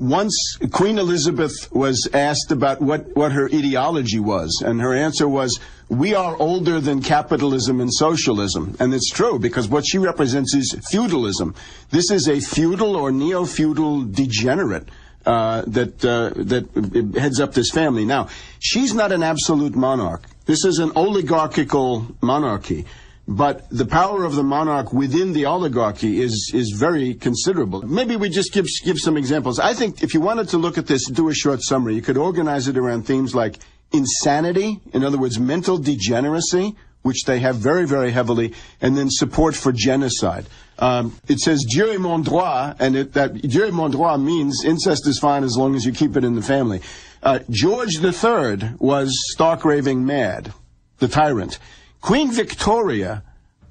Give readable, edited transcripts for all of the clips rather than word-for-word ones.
Once Queen Elizabeth was asked about what her ideology was, and her answer was, we are older than capitalism and socialism. And it's true, because what she represents is feudalism. This is a feudal or neo-feudal degenerate that heads up this family. Now, she's not an absolute monarch. This is an oligarchical monarchy. But the power of the monarch within the oligarchy is very considerable. Maybe we just give some examples. I think if you wanted to look at this, do a short summary, you could organize it around themes like insanity, in other words, mental degeneracy, which they have very, very heavily, and then support for genocide. It says Dieu est mon droit, and that Dieu est mon droit means incest is fine as long as you keep it in the family. George III was stark raving mad, the tyrant. Queen Victoria,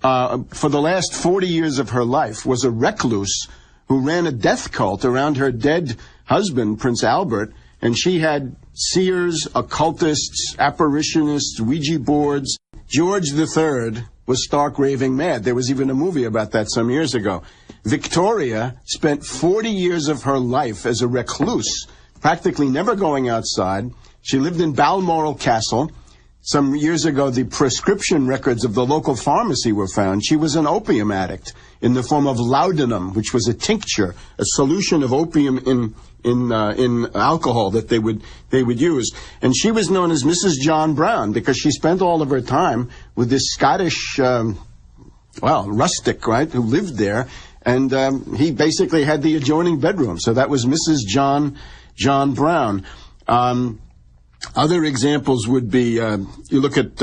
for the last 40 years of her life, was a recluse who ran a death cult around her dead husband, Prince Albert, and she had seers, occultists, apparitionists, Ouija boards. George III was stark raving mad. There was even a movie about that some years ago. Victoria spent 40 years of her life as a recluse, practically never going outside. She lived in Balmoral Castle. Some years ago, the prescription records of the local pharmacy were found. She was an opium addict in the form of laudanum, which was a tincture, a solution of opium in alcohol that they would use. And she was known as Mrs. John Brown because she spent all of her time with this Scottish, rustic, right, who lived there. And he basically had the adjoining bedroom. So that was Mrs. John Brown. Other examples would be, you look at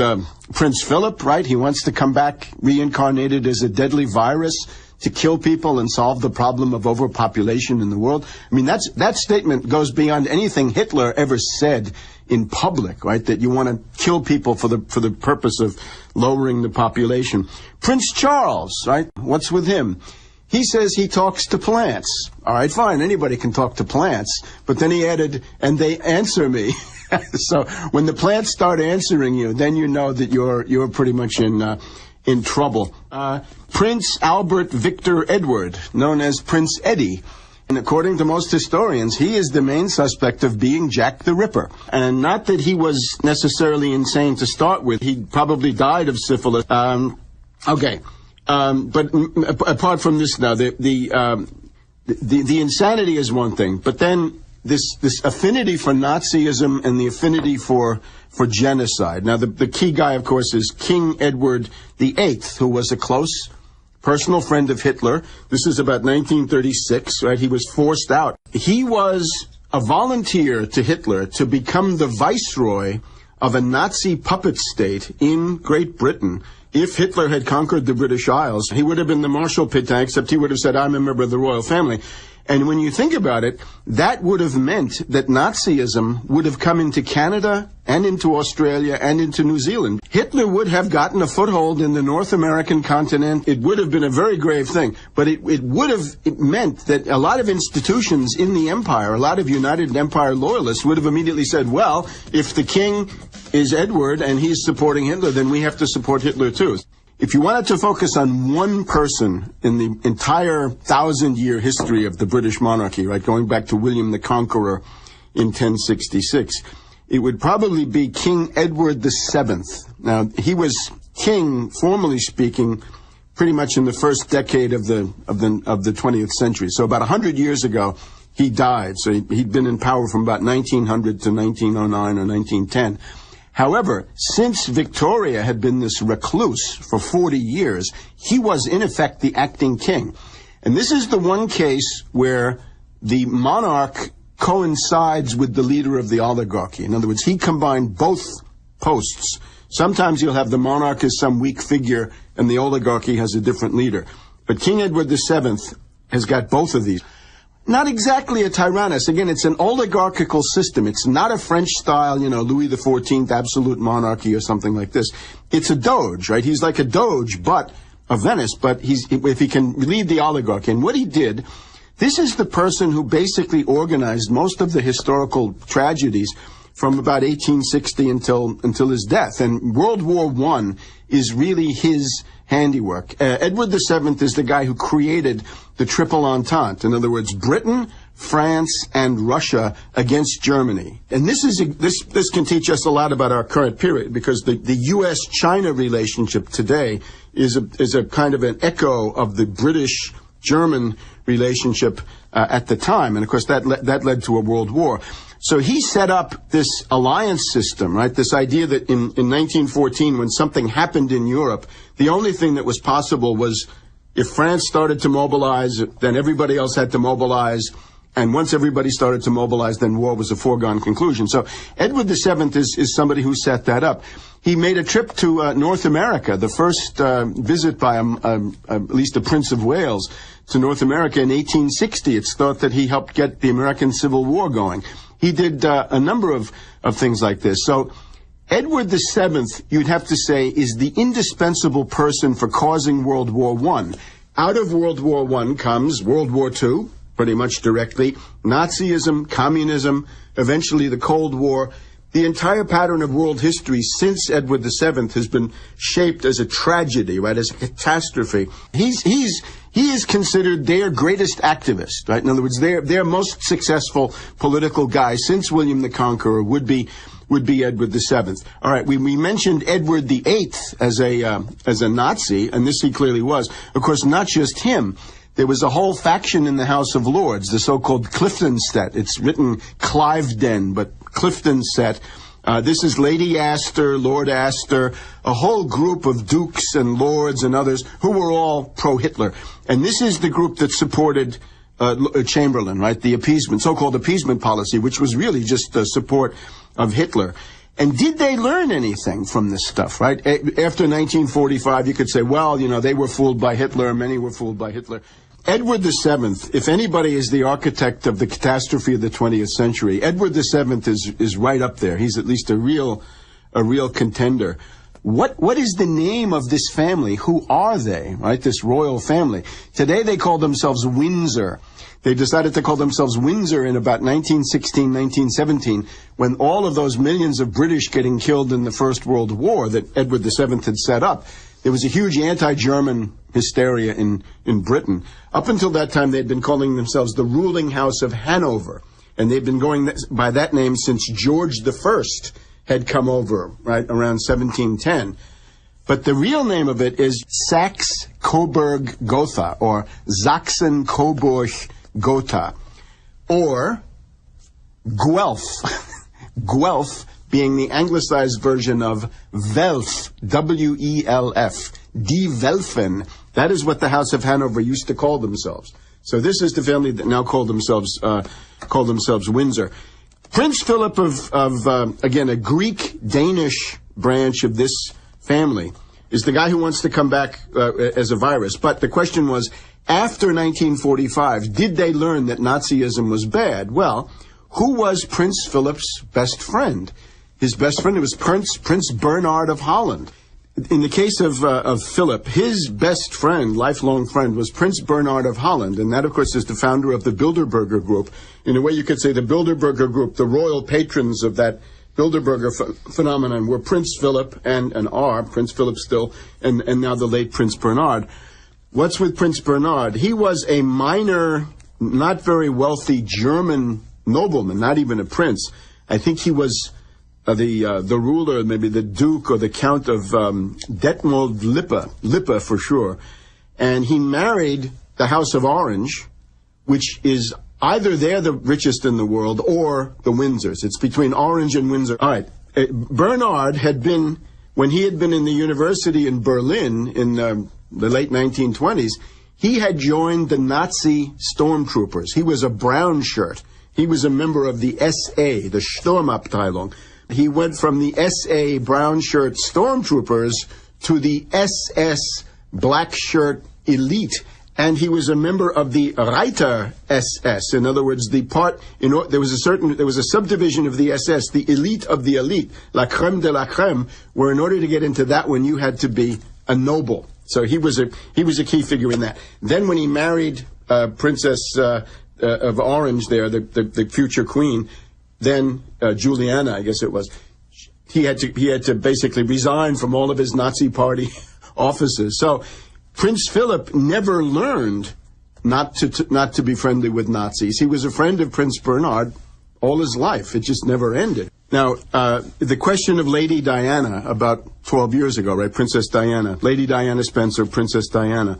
Prince Philip, right? He wants to come back reincarnated as a deadly virus to kill people and solve the problem of overpopulation in the world. I mean, that statement goes beyond anything Hitler ever said in public, right? That you want to kill people for the purpose of lowering the population. Prince Charles, right? What's with him? He says he talks to plants. All right, fine. Anybody can talk to plants. But then he added, and they answer me. So when the plants start answering you, then you know that you're pretty much in trouble. Prince Albert Victor Edward, known as Prince Eddie. And according to most historians, he is the main suspect of being Jack the Ripper. And not that he was necessarily insane to start with. He probably died of syphilis. But apart from this now, the insanity is one thing, but then this affinity for Nazism and the affinity for genocide. Now, the key guy, of course, is King Edward VIII, who was a close personal friend of Hitler. This is about 1936, right? He was forced out. He was a volunteer to Hitler to become the viceroy of a Nazi puppet state in Great Britain. If Hitler had conquered the British Isles, he would have been the Marshal Pétain, except he would have said, I'm a member of the royal family. And when you think about it, that would have meant that Nazism would have come into Canada and into Australia and into New Zealand. Hitler would have gotten a foothold in the North American continent. It would have been a very grave thing. But it would have meant that a lot of institutions in the empire, a lot of United Empire loyalists would have immediately said, well, if the king is Edward and he's supporting Hitler, then we have to support Hitler too. If you wanted to focus on one person in the entire 1,000-year history of the British monarchy, right, going back to William the Conqueror in 1066, it would probably be King Edward VII. Now, he was king, formally speaking, pretty much in the first decade of the 20th century. So about 100 years ago, he died. So he'd been in power from about 1900 to 1909 or 1910. However, since Victoria had been this recluse for 40 years, he was in effect the acting king. And this is the one case where the monarch coincides with the leader of the oligarchy. In other words, he combined both posts. Sometimes you'll have the monarch as some weak figure and the oligarchy has a different leader. But King Edward VII has got both of these. Not exactly a tyrannus. Again, it's an oligarchical system. It's not a French-style, Louis XIV absolute monarchy or something like this. It's a doge, right? He's like a doge, but of Venice, but if he can lead the oligarchy. And what he did, this is the person who basically organized most of the historical tragedies from about 1860 until his death. And World War I is really his handiwork. Edward VII is the guy who created the Triple Entente. In other words, Britain, France, and Russia against Germany. And this can teach us a lot about our current period, because the U.S.-China relationship today is a kind of an echo of the British-German relationship at the time. And of course that led to a world war. So he set up this alliance system, right? This idea that in 1914, when something happened in Europe, the only thing that was possible was if France started to mobilize, then everybody else had to mobilize. And once everybody started to mobilize, then war was a foregone conclusion. So Edward VII is somebody who set that up. He made a trip to North America, the first visit by at least a Prince of Wales to North America in 1860. It's thought that he helped get the American Civil War going. He did a number of things like this. So Edward VII, you'd have to say, is the indispensable person for causing World War I. Out of World War I comes World War II, pretty much directly, Nazism, communism, eventually the Cold War. The entire pattern of world history since Edward VII has been shaped as a tragedy, right, as a catastrophe. He is considered their greatest activist, right? In other words, their most successful political guy since William the Conqueror would be Edward VII. All right, we mentioned Edward VIII as a Nazi, and this he clearly was. Of course, not just him. There was a whole faction in the House of Lords, the so-called Clifton set. It's written Cliveden, but Clifton set. This is Lady Astor, Lord Astor, a whole group of dukes and lords and others who were all pro-Hitler. And this is the group that supported Chamberlain, right? The appeasement, so-called appeasement policy, which was really just the support of Hitler. And did they learn anything from this stuff, right? After 1945, you could say, well, they were fooled by Hitler, many were fooled by Hitler. Edward VII, if anybody is the architect of the catastrophe of the 20th century, Edward VII is right up there. He's at least a real contender. What is the name of this family? Who are they, right? This royal family. Today they call themselves Windsor. They decided to call themselves Windsor in about 1916, 1917, when all of those millions of British getting killed in the First World War that Edward VII had set up. There was a huge anti-German hysteria in Britain. Up until that time, they'd been calling themselves the ruling house of Hanover. And they'd been going by that name since George I had come over, right, around 1710. But the real name of it is Saxe-Coburg-Gotha, or Sachsen-Coburg-Gotha, or Guelph. Guelph being the anglicized version of Welf, W-E-L-F. Die Welfen, that is what the House of Hanover used to call themselves. So this is the family that now call themselves Windsor. Prince Philip again, a Greek-Danish branch of this family, is the guy who wants to come back as a virus. But the question was, after 1945, did they learn that Nazism was bad? Well, who was Prince Philip's best friend? His best friend was Prince Bernard of Holland. In the case of Philip, his best friend, lifelong friend, was Prince Bernard of Holland, and that, of course, is the founder of the Bilderberger Group. In a way, you could say the Bilderberger Group, the royal patrons of that Bilderberger phenomenon, were Prince Philip and are Prince Philip still, and now the late Prince Bernard. What's with Prince Bernard? He was a minor, not very wealthy German nobleman, not even a prince. I think he was the ruler, maybe the Duke or the Count of Detmold Lippe for sure. And he married the House of Orange, which is either they're the richest in the world or the Windsors. It's between Orange and Windsor. All right. Bernard had been, when he had been in the university in Berlin in the late 1920s, he had joined the Nazi stormtroopers. He was a brown shirt. He was a member of the SA, the Sturmabteilung. He went from the SA brown shirt stormtroopers to the SS black shirt elite, and he was a member of the Reiter SS. In other words, there was a subdivision of the SS, the elite of the elite, la crème de la crème, where in order to get into that one, you had to be a noble. So he was a key figure in that. Then when he married Princess of Orange there, the future queen, then Juliana, I guess it was, he had to basically resign from all of his Nazi party offices. So Prince Philip never learned not to be friendly with Nazis. He was a friend of Prince Bernhard all his life. It just never ended. Now, the question of Lady Diana about 12 years ago, right? Princess Diana, Lady Diana Spencer, Princess Diana.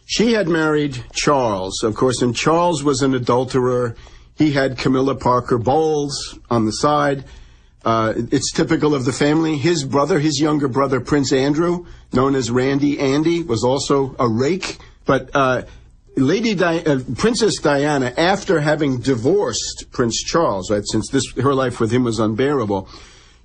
She had married Charles, of course, and Charles was an adulterer. He had Camilla Parker Bowles on the side. It's typical of the family. His brother, his younger brother, Prince Andrew, known as Randy Andy, was also a rake. But Princess Diana, after having divorced Prince Charles, right, since her life with him was unbearable,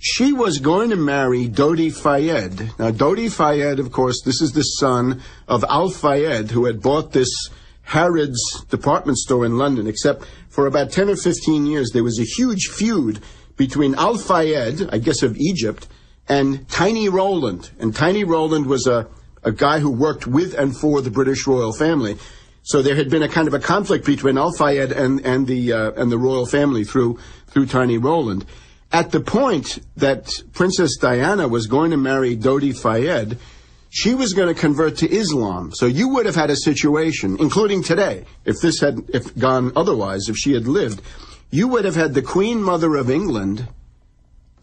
she was going to marry Dodi Fayed. Now, Dodi Fayed, of course, this is the son of Al Fayed, who had bought this Harrods department store in London, except for about 10 or 15 years, there was a huge feud between Al Fayed, I guess of Egypt, and Tiny Rowland. And Tiny Rowland was a guy who worked with and for the British royal family. So there had been a kind of a conflict between Al Fayed and the royal family through Tiny Rowland. At the point that Princess Diana was going to marry Dodi Fayed, she was going to convert to Islam. So you would have had a situation, including today, if gone otherwise, if she had lived, you would have had the Queen Mother of England,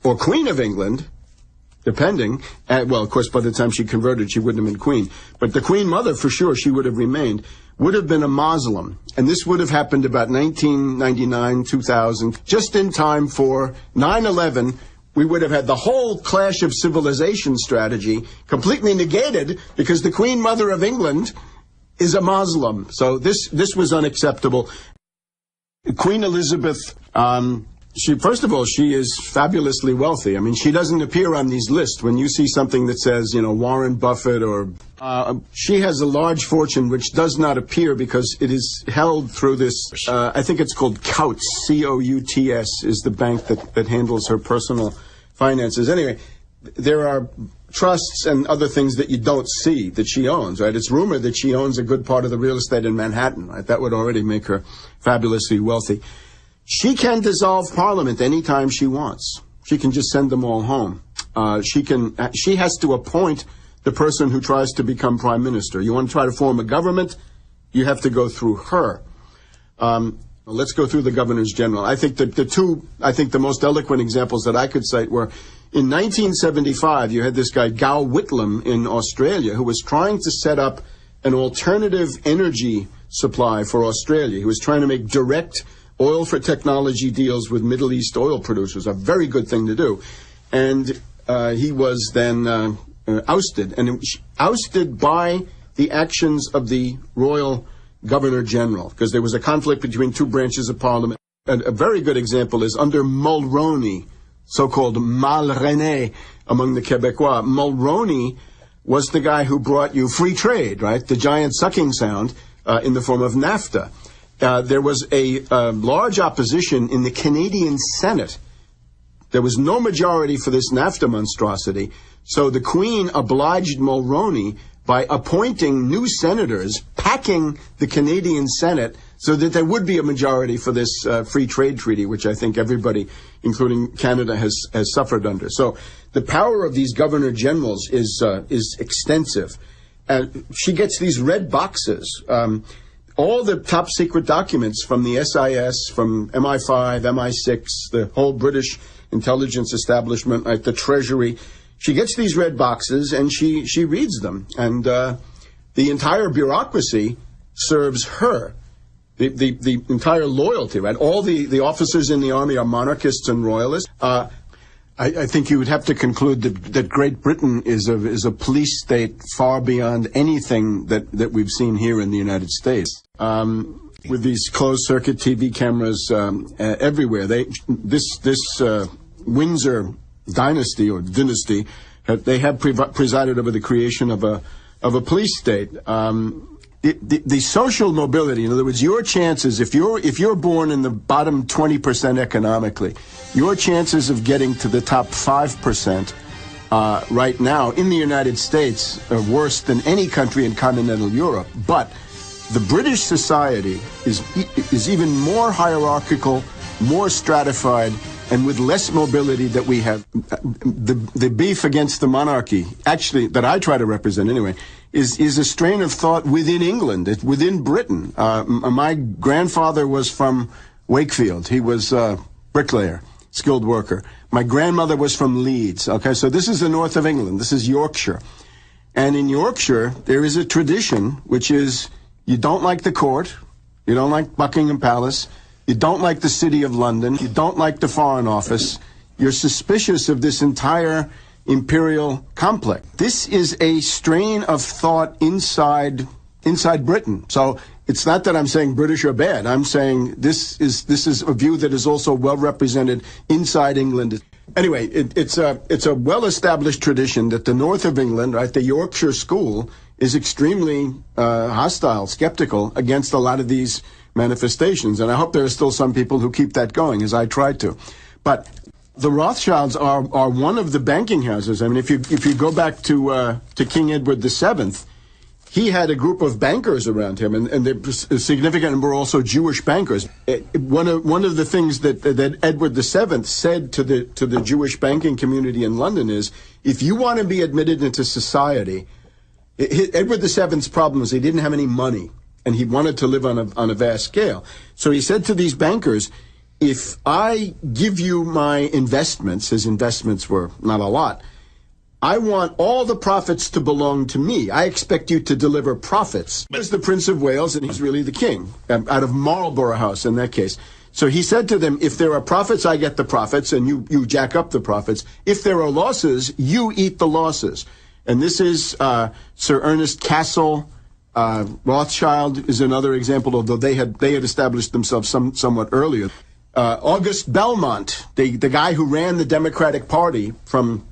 or Queen of England, depending. Well, of course, by the time she converted, she wouldn't have been queen. But the Queen Mother, for sure, she would have remained, would have been a Muslim. And this would have happened about 1999, 2000, just in time for 9/11. We would have had the whole clash of civilization strategy completely negated because the Queen Mother of England is a Muslim. So this was unacceptable. Queen Elizabeth, first of all, she is fabulously wealthy. I mean, she doesn't appear on these lists. When you see something that says, Warren Buffett or... she has a large fortune which does not appear because it is held through this, I think it's called Coutts, C-O-U-T-S, is the bank that handles her personal finances. Anyway, there are trusts and other things that you don't see that she owns, right? It's rumored that she owns a good part of the real estate in Manhattan, right? That would already make her fabulously wealthy. She can dissolve Parliament anytime she wants. She can just send them all home. She has to appoint the person who tries to become prime minister. You want to try to form a government, you have to go through her. Let's go through the governors general. I think that the most eloquent examples that I could cite were in 1975, you had this guy, Gow Whitlam in Australia, who was trying to set up an alternative energy supply for Australia. He was trying to make direct oil for technology deals with Middle East oil producers, a very good thing to do. And he was then ousted, and ousted by the actions of the Royal Governor-General, because there was a conflict between two branches of Parliament. And a very good example is under Mulroney, so-called Mal René among the Quebecois. Mulroney was the guy who brought you free trade, right? The giant sucking sound in the form of NAFTA. There was a large opposition in the Canadian Senate. There was no majority for this NAFTA monstrosity, so the Queen obliged Mulroney by appointing new senators, packing the Canadian Senate so that there would be a majority for this free trade treaty, which I think everybody, including Canada, has suffered under. So the power of these governor-generals is extensive. She gets these red boxes. All the top secret documents from the SIS, from MI5, MI6, the whole British intelligence establishment, like the Treasury. She gets these red boxes and she reads them. And the entire bureaucracy serves her. The entire loyalty, right? All the officers in the army are monarchists and royalists. I think you would have to conclude that Great Britain is a police state far beyond anything that we've seen here in the United States. With these closed-circuit TV cameras everywhere, this Windsor dynasty, they have presided over the creation of a police state. The social mobility, in other words, your chances, if you're born in the bottom 20% economically, your chances of getting to the top 5% right now in the United States are worse than any country in continental Europe. But the British society is even more hierarchical, more stratified, and with less mobility that we have. The beef against the monarchy, actually, that I try to represent anyway, is a strain of thought within England, within Britain. My grandfather was from Wakefield. He was a bricklayer, skilled worker. My grandmother was from Leeds. Okay, so this is the north of England. This is Yorkshire. And in Yorkshire, there is a tradition, which is you don't like the court, you don't like Buckingham Palace, you don't like the City of London, you don't like the Foreign Office, you're suspicious of this entire imperial complex. This is a strain of thought inside Britain. So it's not that I'm saying British are bad. I'm saying this is a view that is also well represented inside England. Anyway, it's a well-established tradition that the north of England, right, the Yorkshire school, is extremely hostile, skeptical against a lot of these manifestations. And I hope there are still some people who keep that going, as I try to. But the Rothschilds are one of the banking houses. I mean, if you go back to King Edward VII, he had a group of bankers around him, and a significant number were also Jewish bankers. One of the things that Edward VII said to the Jewish banking community in London is, if you want to be admitted into society, Edward VII's problem was he didn't have any money, and he wanted to live on a vast scale. So he said to these bankers, if I give you my investments, his investments were not a lot, I want all the profits to belong to me. I expect you to deliver profits. He's the Prince of Wales, and he's really the king, out of Marlborough House in that case. So he said to them, if there are profits, I get the profits, and you jack up the profits. If there are losses, you eat the losses. And this is Sir Ernest Cassel Rothschild is another example, although they had established themselves somewhat earlier. August Belmont, the guy who ran the Democratic Party from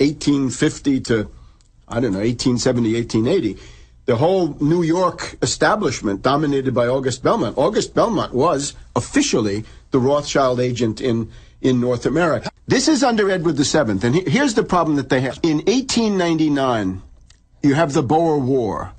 1850 to, 1870, 1880, the whole New York establishment dominated by August Belmont. August Belmont was officially the Rothschild agent in North America. This is under Edward VII, and here's the problem that they have. In 1899, you have the Boer War.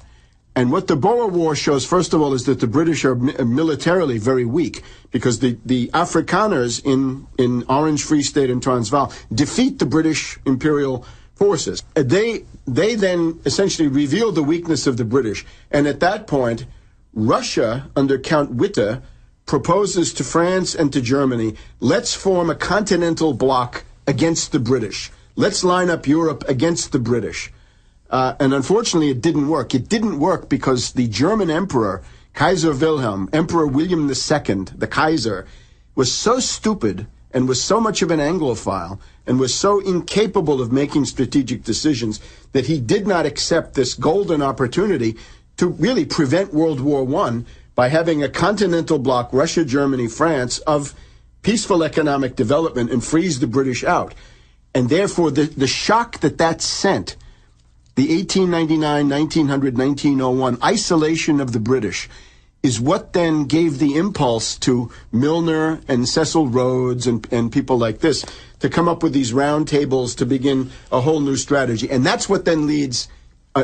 And what the Boer War shows, first of all, is that the British are militarily very weak, because the Afrikaners in Orange Free State and Transvaal defeat the British imperial forces. They then essentially reveal the weakness of the British. And at that point, Russia, under Count Witte, proposes to France and to Germany, let's form a continental bloc against the British. Let's line up Europe against the British. And unfortunately, it didn't work. It didn't work because the German emperor, Kaiser Wilhelm, Emperor William II, the Kaiser, was so stupid and was so much of an Anglophile and was so incapable of making strategic decisions that he did not accept this golden opportunity to really prevent World War I by having a continental bloc, Russia, Germany, France, of peaceful economic development and freeze the British out. And therefore, the shock that sent, the 1899, 1900, 1901 isolation of the British, is what then gave the impulse to Milner and Cecil Rhodes and people like this to come up with these round tables to begin a whole new strategy. And that's what then leads,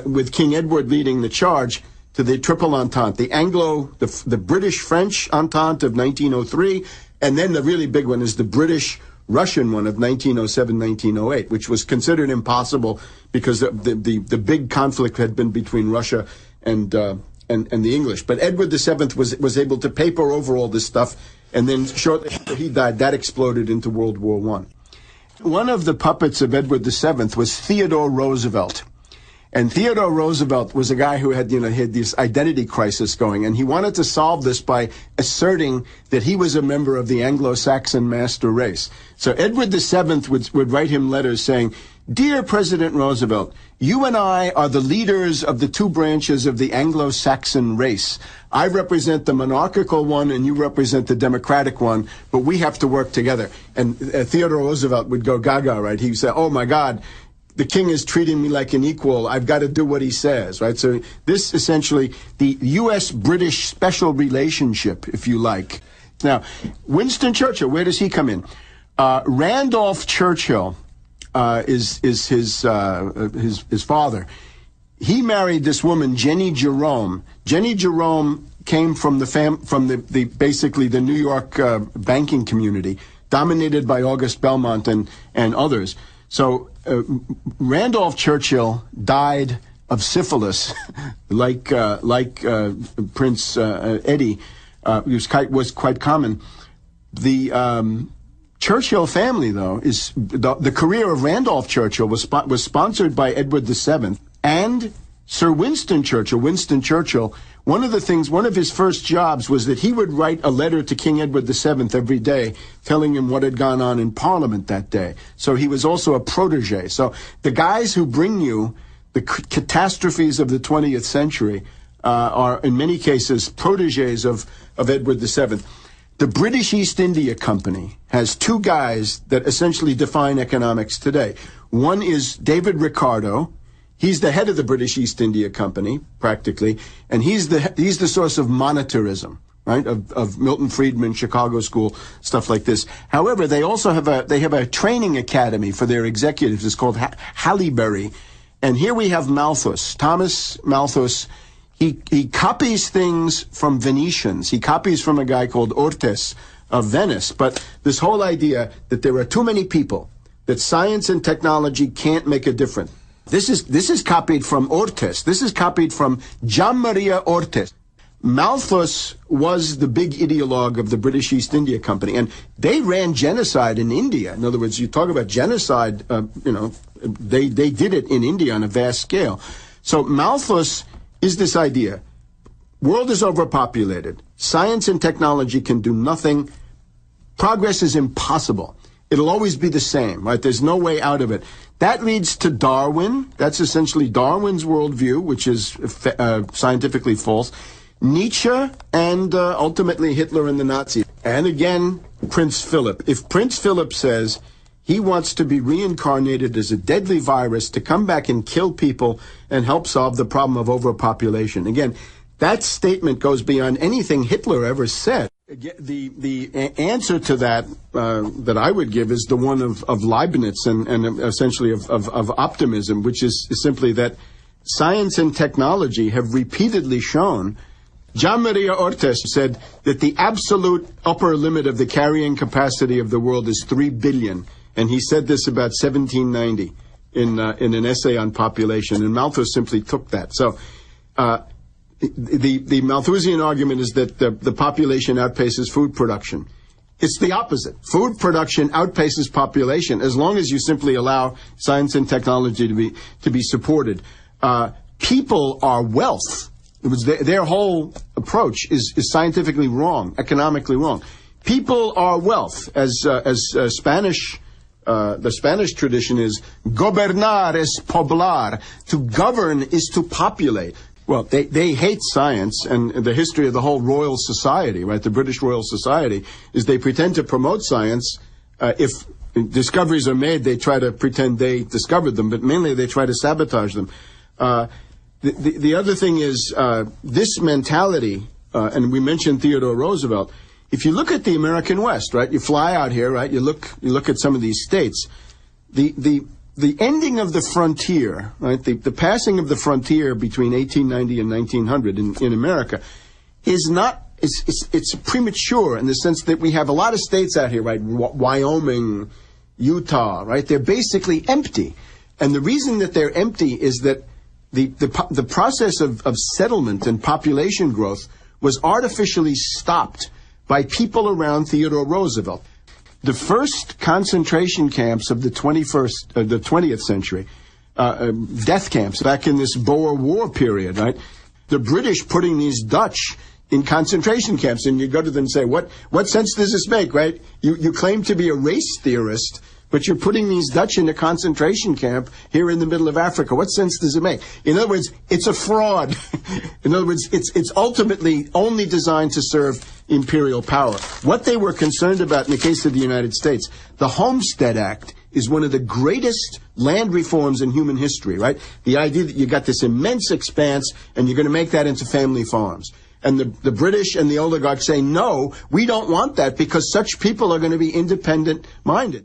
with King Edward leading the charge, to the Triple Entente, the British-French Entente of 1903, and then the really big one is the British-Russian one of 1907-1908, which was considered impossible because the big conflict had been between Russia and the English. But Edward VII was able to paper over all this stuff, and then shortly after he died, that exploded into World War I. One of the puppets of Edward VII was Theodore Roosevelt. And Theodore Roosevelt was a guy who had this identity crisis going, and he wanted to solve this by asserting that he was a member of the Anglo-Saxon master race. So Edward VII would write him letters saying, "Dear President Roosevelt, you and I are the leaders of the two branches of the Anglo-Saxon race. I represent the monarchical one and you represent the democratic one, but we have to work together." And Theodore Roosevelt would go gaga, right? He would say, "Oh my God, the king is treating me like an equal. I've got to do what he says," right? So this essentially, the U.S.-British special relationship, if you like. Now, Winston Churchill, where does he come in? Randolph Churchill is his father. He married this woman, Jenny Jerome. Jenny Jerome came from basically the New York banking community. dominated by August Belmont and others. So Randolph Churchill died of syphilis, like Prince Eddie, was quite common. The Churchill family, though, is the career of Randolph Churchill was sponsored by Edward VII and Sir Winston Churchill. Winston Churchill, one of his first jobs was that he would write a letter to King Edward VII every day, telling him what had gone on in Parliament that day. So he was also a protege. So the guys who bring you the catastrophes of the 20th century are, in many cases, proteges of Edward VII. The British East India Company has two guys that essentially define economics today. One is David Ricardo. He's the head of the British East India Company, practically, and he's the source of monetarism, right? Of Milton Friedman, Chicago School, stuff like this. However, they also have a training academy for their executives. It's called Haileybury. And here we have Malthus, Thomas Malthus. He copies things from Venetians. He copies from a guy called Ortes of Venice. But this whole idea that there are too many people, that science and technology can't make a difference. This is copied from Ortes. This is copied from Gian Maria Ortes. Malthus was the big ideologue of the British East India Company, and they ran genocide in India. In other words, you talk about genocide, they did it in India on a vast scale. So Malthus is this idea. World is overpopulated. Science and technology can do nothing. Progress is impossible. It'll always be the same, right? There's no way out of it. That leads to Darwin. That's essentially Darwin's worldview, which is scientifically false. Nietzsche and ultimately Hitler and the Nazis. And again, Prince Philip. If Prince Philip says he wants to be reincarnated as a deadly virus to come back and kill people and help solve the problem of overpopulation. Again, that statement goes beyond anything Hitler ever said. The answer to that that I would give is the one of Leibniz and essentially of optimism, which is simply that science and technology have repeatedly shown. Gian Maria Ortes said that the absolute upper limit of the carrying capacity of the world is 3 billion. And he said this about 1790 in an essay on population, and Malthus simply took that. So the Malthusian argument is that the population outpaces food production. It's the opposite. Food production outpaces population as long as you simply allow science and technology to be supported. People are wealth. It was their whole approach is scientifically wrong, economically wrong. People are wealth, as Spanish. The Spanish tradition is gobernar es poblar. To govern is to populate. Well, they hate science, and the history of the whole Royal Society, right, the British Royal Society, is they pretend to promote science. If discoveries are made, they try to pretend they discovered them, but mainly they try to sabotage them. The other thing is this mentality, and we mentioned Theodore Roosevelt. If you look at the American West, right, you fly out here, right, you look at some of these states, the ending of the frontier, right, the passing of the frontier between 1890 and 1900 in America is not, it's premature in the sense that we have a lot of states out here, right, Wyoming, Utah, right, they're basically empty. And the reason that they're empty is that the process of settlement and population growth was artificially stopped by people around Theodore Roosevelt. The first concentration camps of the 20th century, death camps back in this Boer War period, right? The British putting these Dutch in concentration camps, and you go to them and say, what sense does this make, right? You claim to be a race theorist, but you're putting these Dutch in a concentration camp here in the middle of Africa. What sense does it make? In other words, it's a fraud. In other words, it's ultimately only designed to serve imperial power. What they were concerned about in the case of the United States, the Homestead Act is one of the greatest land reforms in human history, right? The idea that you got this immense expanse and you're going to make that into family farms. And the British and the oligarchs say, no, we don't want that because such people are going to be independent-minded.